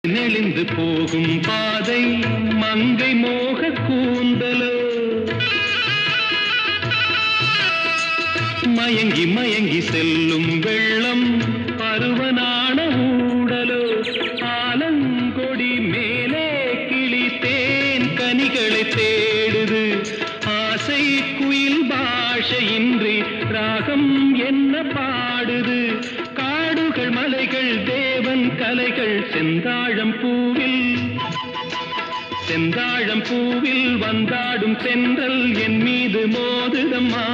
நெளிந்து போகும் பாதை மங்கை மோக கூந்தலோ மயங்கி மயங்கி செல்லும் வெள்ளம் பருவனான ஊடலோ ஆலங்கொடி மேலே கிளி தேன் கனிகளை தேடுது ஆசை குயில் பாஷையின்றி ராகம் என்ன பாடுது காடுகள் மலைகள் தேவன் கலைகள் செந்தாழம் பூவில் வந்தாடும் தென்றல் என் மீது மோதுதம்மா